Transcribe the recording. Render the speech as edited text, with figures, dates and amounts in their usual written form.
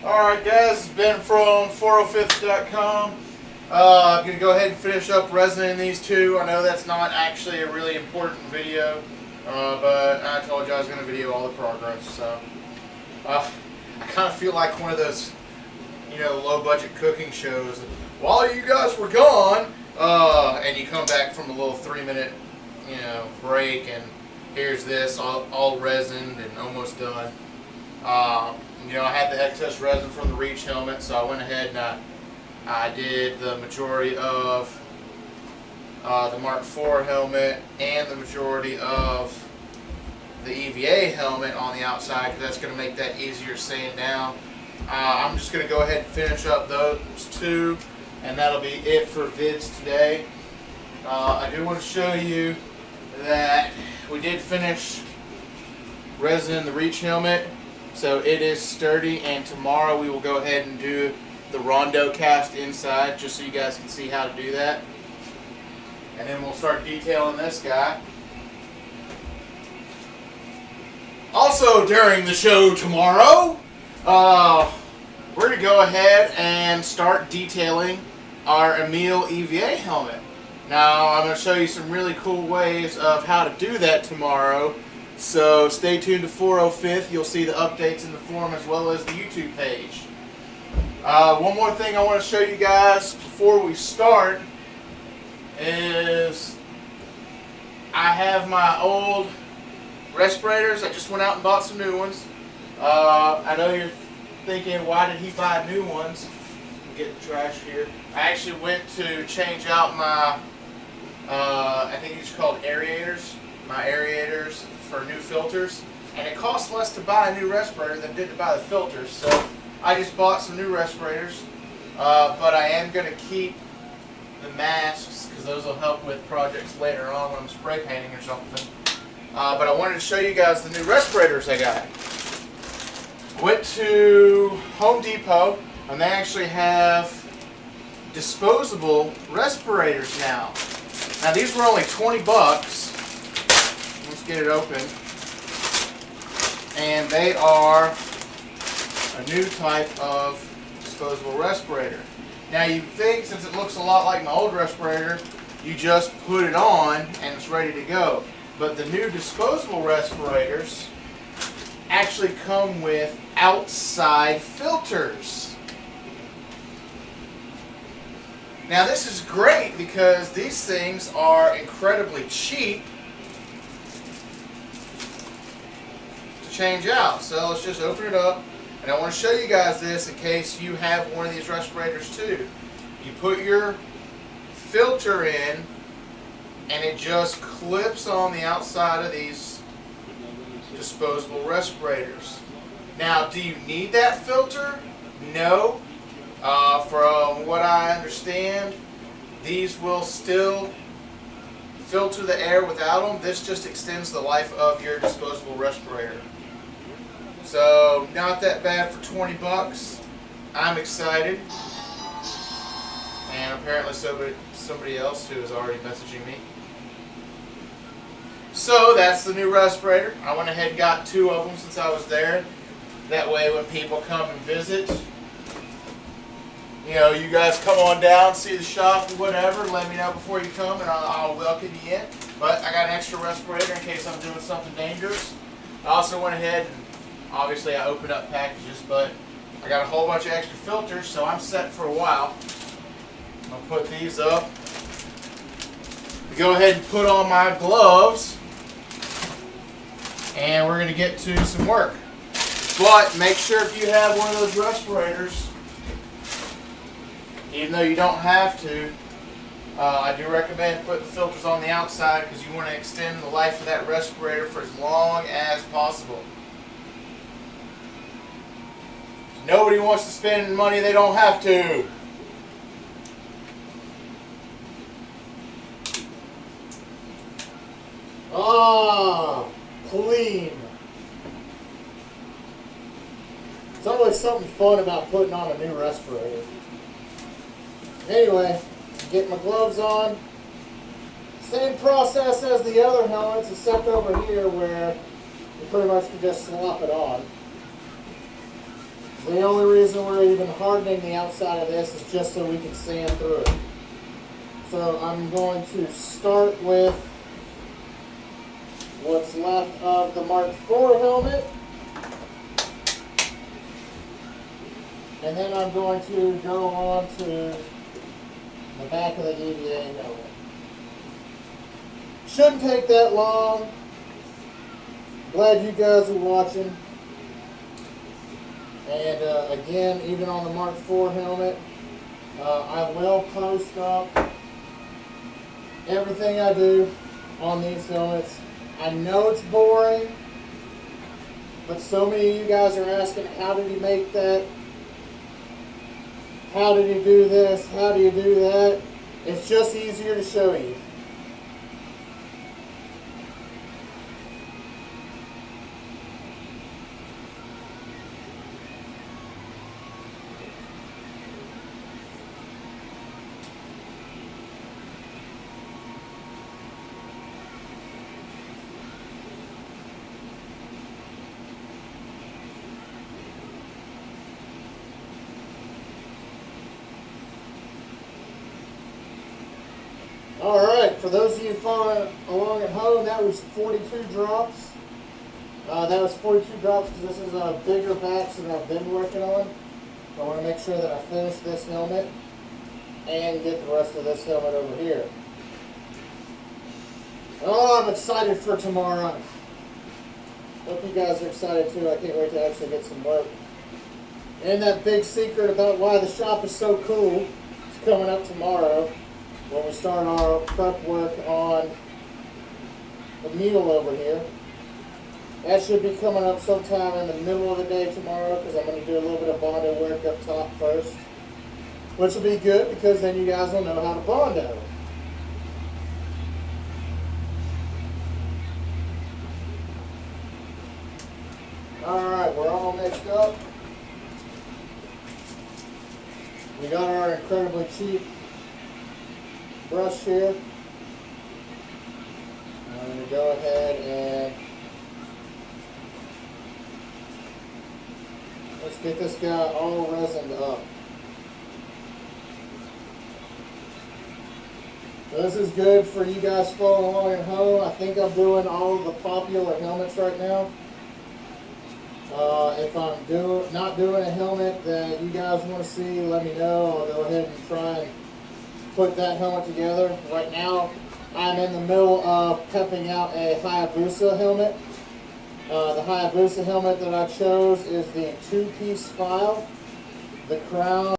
Alright guys, it's Ben from 405th.com. I'm going to go ahead and finish up resining these two. I know that's not actually a really important video, but I told you I was going to video all the progress. So I kind of feel like one of those, low budget cooking shows. While you guys were gone, and you come back from a little 3-minute, break, and here's this all resined and almost done. I had the excess resin from the Reach helmet, so I went ahead and I did the majority of the Mark IV helmet and the majority of the EVA helmet on the outside, because that's going to make that easier sand down. I'm just going to go ahead and finish up those two, and that'll be it for vids today. I do want to show you that we did finish resin the Reach helmet, so it is sturdy, and tomorrow we will go ahead and do the Rondo cast inside, just so you guys can see how to do that. And then we'll start detailing this guy. Also during the show tomorrow, we're going to go ahead and start detailing our Emile EVA helmet. Now I'm going to show you some really cool ways of how to do that tomorrow. So stay tuned to 405th. You'll see the updates in the forum as well as the YouTube page. One more thing I want to show you guys before we start is I have my old respirators. I just went out and bought some new ones. I know you're thinking, why did he buy new ones? Get the trash here. I actually went to change out my, I think these are called aerators. My aerators for new filters, and it costs less to buy a new respirator than it did to buy the filters, so I just bought some new respirators, but I am going to keep the masks because those will help with projects later on when I'm spray painting or something. But I wanted to show you guys the new respirators I got. Went to Home Depot, and they actually have disposable respirators now. Now these were only 20 bucks. Let's get it open. And they are a new type of disposable respirator. Now you think, since it looks a lot like my old respirator, you just put it on and it's ready to go. But the new disposable respirators actually come with outside filters. Now this is great because these things are incredibly cheap to change out. So let's just open it up, and I want to show you guys this in case you have one of these respirators too. You put your filter in and it just clips on the outside of these disposable respirators. Now, do you need that filter? No. From what I understand, these will still filter the air without them. This just extends the life of your disposable respirator. So, not that bad for 20 bucks. I'm excited. And apparently somebody else who is already messaging me. So, that's the new respirator. I went ahead and got 2 of them since I was there. That way when people come and visit, you guys come on down, see the shop or whatever, let me know before you come and I'll welcome you in. But I got an extra respirator in case I'm doing something dangerous. I also went ahead and obviously I opened up packages, but I got a whole bunch of extra filters, so I'm set for a while. I'll put these up. Go ahead and put on my gloves, and we're going to get to some work. But make sure if you have one of those respirators, even though you don't have to, I do recommend putting the filters on the outside because you want to extend the life of that respirator for as long as possible. Nobody wants to spend money they don't have to. Clean. There's always something fun about putting on a new respirator. Anyway, get my gloves on. Same process as the other helmets, except over here where you pretty much can just slop it on. The only reason we're even hardening the outside of this is just so we can sand through it. So I'm going to start with what's left of the Mark IV helmet. And then I'm going to go on to the back of the EVA helmet. Shouldn't take that long. Glad you guys are watching. And again, even on the Mark IV helmet, I will post up everything I do on these helmets. I know it's boring, but so many of you guys are asking, how did he make that? How did he do this? How do you do that? It's just easier to show you. Alright, for those of you following along at home, that was 42 drops. That was 42 drops because this is a bigger batch than I've been working on. I want to make sure that I finish this helmet and get the rest of this helmet over here. Oh, I'm excited for tomorrow. Hope you guys are excited too. I can't wait to actually get some work. And that big secret about why the shop is so cool is coming up tomorrow when we start our prep work on the mule over here. That should be coming up sometime in the middle of the day tomorrow because I'm going to do a little bit of Bondo work up top first, which will be good because then you guys will know how to Bondo. Alright, we're all mixed up. We got our incredibly cheap brush here. I'm going to go ahead and let's get this guy all resined up. So this is good for you guys following along at home. I think I'm doing all of the popular helmets right now. If I'm not doing a helmet that you guys want to see, let me know. I'll go ahead and try and put that helmet together. Right now, I'm in the middle of pepping out a Hayabusa helmet. The Hayabusa helmet that I chose is the two-piece file. The crown